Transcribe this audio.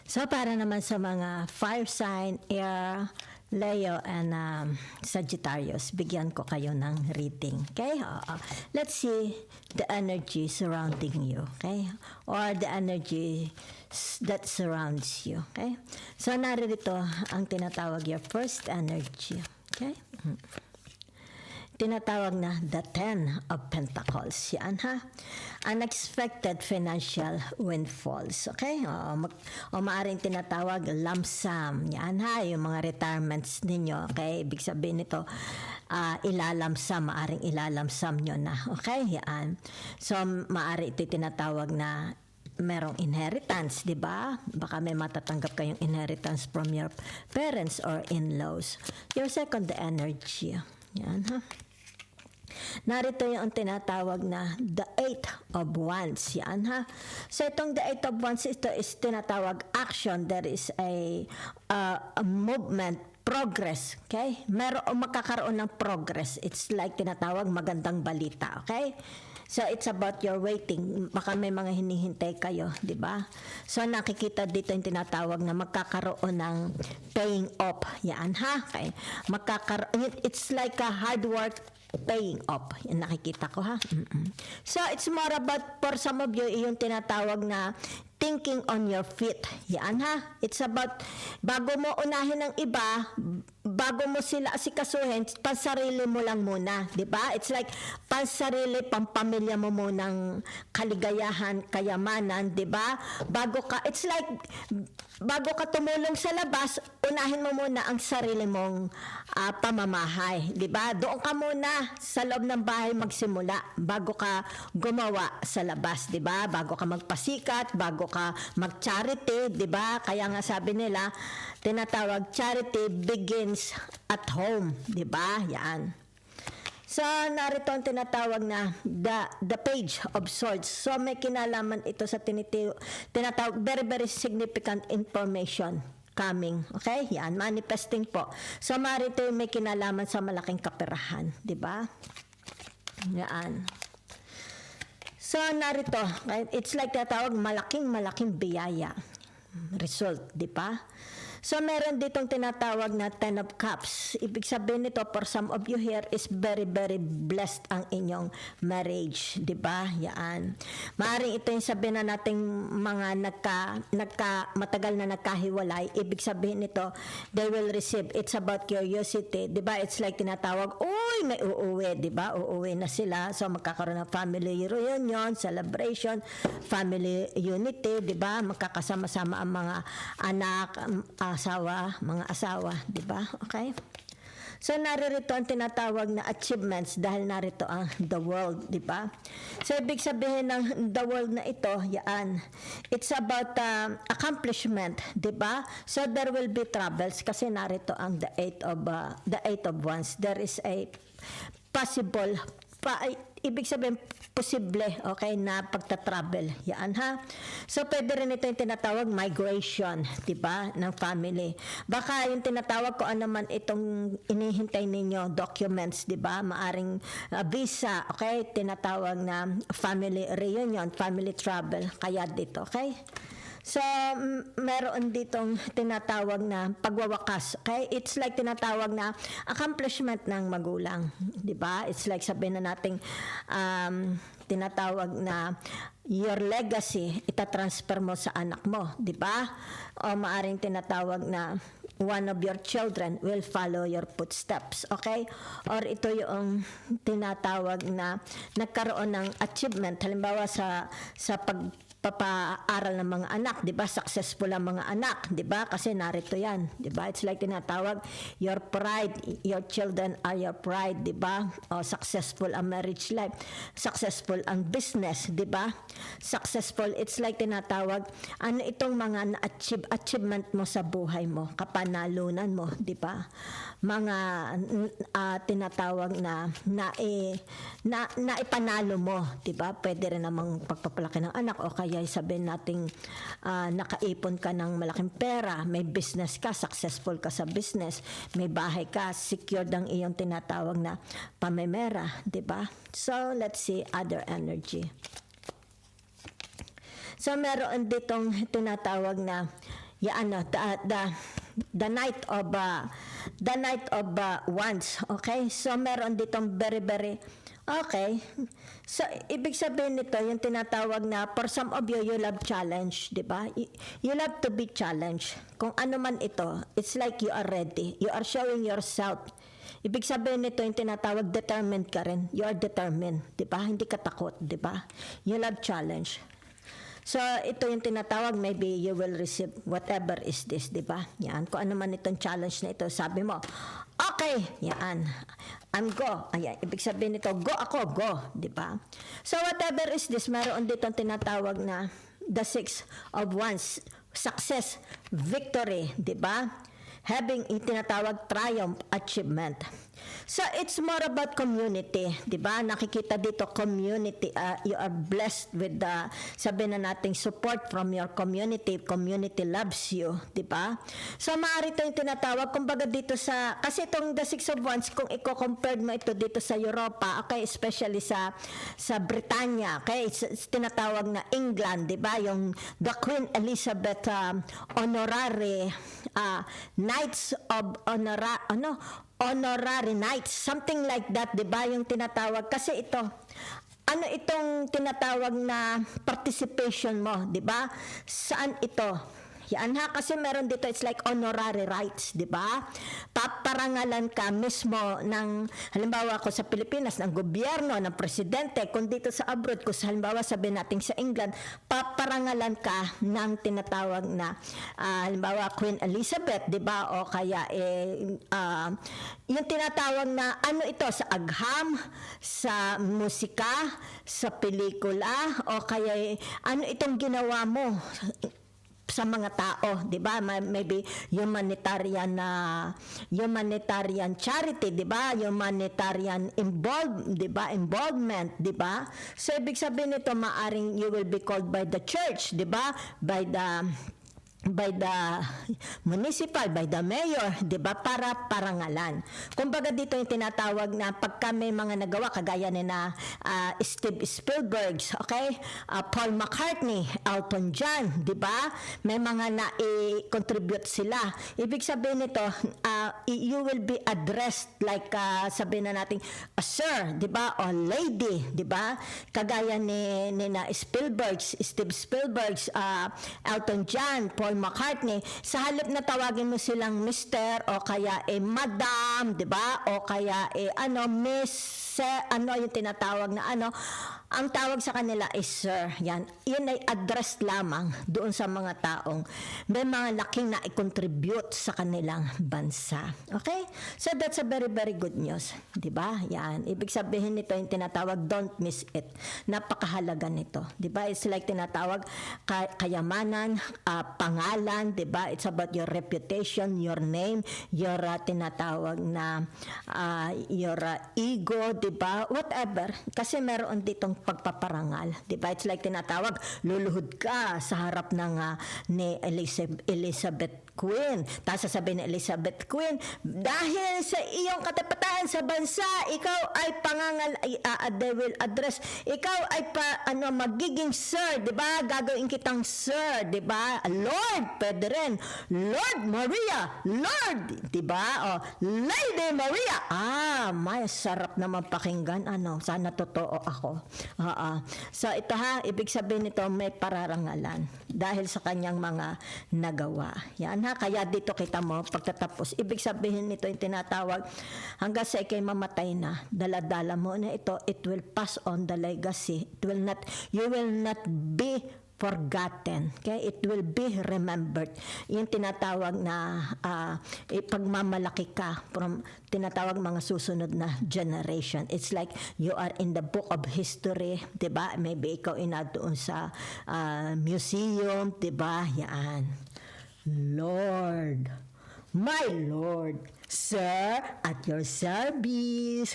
So, para naman sa mga fire sign, air, Leo, and Sagittarius, bigyan ko kayo ng reading. Okay? Let's see the energy surrounding you. Okay? Or the energy that surrounds you. Okay? So, narito ang tinatawag your first energy. Okay? Tinatawag na the Ten of Pentacles. Yan ha. Unexpected financial windfalls. Okay? O maaaring tinatawag lump sum. Yan ha. Yung mga retirements ninyo. Okay? Ibig sabihin nito, ilalamsam. Maaaring ilalamsam nyo na. Okay? Yan. So, maaari ito tinatawag na merong inheritance, di ba? Baka may matatanggap kayong inheritance from your parents or in-laws. Your second energy. Yan ha. Narito yung tinatawag na the Eight of Wands. Yan ha. So itong the Eight of Wands, ito is tinatawag action. There is a movement, progress. Okay? Makakaroon ng progress. It's like tinatawag magandang balita. Okay? So it's about your waiting. Baka may mga hinihintay kayo, di ba? So nakikita dito yung tinatawag na magkakaroon ng paying off. Yan ha. Okay. It's like a hard work paying off. Yan nakikita ko ha. So it's more about, for some of you, yung tinatawag na thinking on your feet. Yan ha. It's about, bago mo unahin ng iba, bago mo sila asikasuhin, pansarili mo lang muna. Diba? It's like, pansarili, pampamilya mo munang kaligayahan, kayamanan. Diba? It's like, bago ka tumulong sa labas, unahin mo muna ang sarili mong pamamahay. Diba? Doon ka muna sa loob ng bahay magsimula bago ka gumawa sa labas. Diba? Bago ka magpasikat, bago ka mag-charity. Diba? Kaya nga sabi nila, tinatawag charity begins at home. Diba? Yan. So, narito ang tinatawag na the Page of Swords. So, may kinalaman ito sa tinatawag very, very significant information coming. Okay? Yan. Manifesting po. So, marito may kinalaman sa malaking kaperahan. Diba? Yan. So, narito. Right? It's like tinatawag malaking biyaya. Result. Diba? So, meron ditong tinatawag na Ten of Cups. Ibig sabihin nito, for some of you here, is very, very blessed ang inyong marriage. Diba? Yan. Maaring ito yung sabihin na nating mga matagal na nagkahiwalay. Ibig sabihin nito, they will receive. It's about curiosity. Diba? It's like tinatawag, uy, may uuwi. Diba? Uuwi na sila. So, magkakaroon ng family reunion, celebration, family unity. Diba? Magkakasama-sama ang mga anak, mga asawa, di ba? Okay? So, naririto ang tinatawag na achievements dahil narito ang the world, di ba? So, ibig sabihin ng the world na ito, yan, it's about accomplishment, di ba? So, there will be troubles kasi narito ang the eight of wands. There is a possible, ibig sabihin, posible, okay, na pagta-travel. Yan, ha? So, pwede rin ito yung tinatawag migration, di ba, ng family. Baka yung tinatawag ko naman itong inihintay ninyo, documents, di ba, maaring visa, okay, tinatawag na family reunion, family travel, kaya dito, okay? So, meron ditong tinatawag na pagwawakas. Okay? It's like tinatawag na accomplishment ng magulang. Diba? It's like sabihin na nating tinatawag na your legacy, itatransfer mo sa anak mo. Diba? O maaring tinatawag na one of your children will follow your footsteps. Okay? Or ito yung tinatawag na nagkaroon ng achievement. Halimbawa sa papaaral ng mga anak, 'di ba? Successful ang mga anak, 'di ba? Kasi narito 'yan, 'di ba? It's like tinatawag your pride, your children are your pride, 'di ba? O successful ang marriage life, successful ang business, 'di ba? Successful, it's like tinatawag ano itong mga achievement mo sa buhay mo, kapanalunan mo, 'di ba? Mga tinatawag na ipanalo mo, 'di ba? Pwede rin namang pagpapalaki ng anak o kaya sabihin nating nakaipon ka ng malaking pera, may business ka, successful ka sa business, may bahay ka, secured ang iyong tinatawag na pamemera, 'di ba? So, let's see other energy. So, meron ditong tinatawag na the night of wands. Okay? So meron ditong very very okay. So ibig sabihin nito yung tinatawag na for some of you love challenge, 'di ba? You love to be challenged. Kung ano man ito, it's like you are ready. You are showing yourself. Ibig sabihin nito yung tinatawag determined ka rin. You are determined, 'di ba? Hindi ka takot, 'di ba? You love challenge. So, ito yung tinatawag, maybe you will receive whatever is this, di ba? Yan, kung ano man itong challenge na ito, sabi mo, okay, yan, I'm go. Ayan, ibig sabihin nito, go ako, go, di ba? So, whatever is this, meron ditong tinatawag na the six of wands, success, victory, di ba? Having tinatawag triumph, achievement. So it's more about community, 'di ba? Nakikita dito community, you are blessed with the sabi na nating support from your community. Community loves you, 'di ba? So maaari 'to yung tinatawag kumbaga dito sa kasi itong the six of wands kung i-compare mo ito dito sa Europa, okay, especially sa Britanya, okay? It's tinatawag na England, 'di ba? Yung the Queen Elizabeth honorary Knights of honorary knights, something like that, 'di ba? Yung tinatawag kasi ito ano itong tinatawag na participation mo, 'di ba? Saan ito? Yan ha, kasi meron dito, it's like honorary rights, di ba? Paparangalan ka mismo ng, halimbawa ko sa Pilipinas, ng gobyerno, ng presidente, kung dito sa abroad, kung halimbawa sabihin natin sa England, paparangalan ka ng tinatawag na, halimbawa Queen Elizabeth, di ba? O kaya, yung tinatawag na, ano ito, sa agham, sa musika, sa pelikula, o kaya, ano itong ginawa mo, sa mga tao, 'di ba? Maybe humanitarian charity, 'di ba? Humanitarian involvement, 'di ba? So ibig sabihin nito maaring you will be called by the church, 'di ba? By the municipal, by the mayor, 'di ba, para parangalan. Kumbaga dito yung tinatawag na pagka may mga nagawa kagaya ni na Steve Spielberg, okay? Paul McCartney, Elton John, 'di ba? May mga na-contribute sila. Ibig sabihin nito, you will be addressed like sabihin na natin a sir, 'di ba? O lady, 'di ba? Kagaya ni na Steve Spielberg, Elton John, Paul McCartney, sa halip na tawagin mo silang Mr. o kaya Madam, 'di ba? O kaya Miss, ano yung tinatawag na ang tawag sa kanila is sir. Yan ay address lamang doon sa mga taong may mga laking na i-contribute sa kanilang bansa. Okay? So that's a very very good news, 'di ba? Yan. Ibig sabihin nito yung tinatawag don't miss it. Napakahalaga nito, 'di ba? It's like tinatawag kayamanan, pangalan, 'di ba? It's about your reputation, your name, your tinatawag na your ego, 'di ba? Whatever. Kasi meron ditong pagpaparangal, 'di ba? It's like tinatawag luluhod ka sa harap ng ni Elizabeth Queen. Tapos sasabihin ni Elizabeth Queen, dahil sa iyong katapatan sa bansa, ikaw ay they will address, ikaw ay magiging sir, 'di ba? Gagawin kitang sir, 'di ba? Lord, pwede rin. Lord Maria, Lord, 'di ba? Lady Maria. May sarap naman pakinggan, sana totoo ako. So ito ibig sabihin nito may pararangalan dahil sa kanyang mga nagawa. Yan kaya dito kita mo pagtatapos. Ibig sabihin nito yung tinatawag hanggang sa ikay mamatay na, dala-dala mo na ito, it will pass on the legacy. You will not be forgotten. Okay? It will be remembered. Yung tinatawag na pagmamalaki ka from tinatawag mga susunod na generation. It's like you are in the book of history, 'di ba? Maybe ikaw doon sa museum, 'di ba? Yan. Lord, my Lord, sir, at your service.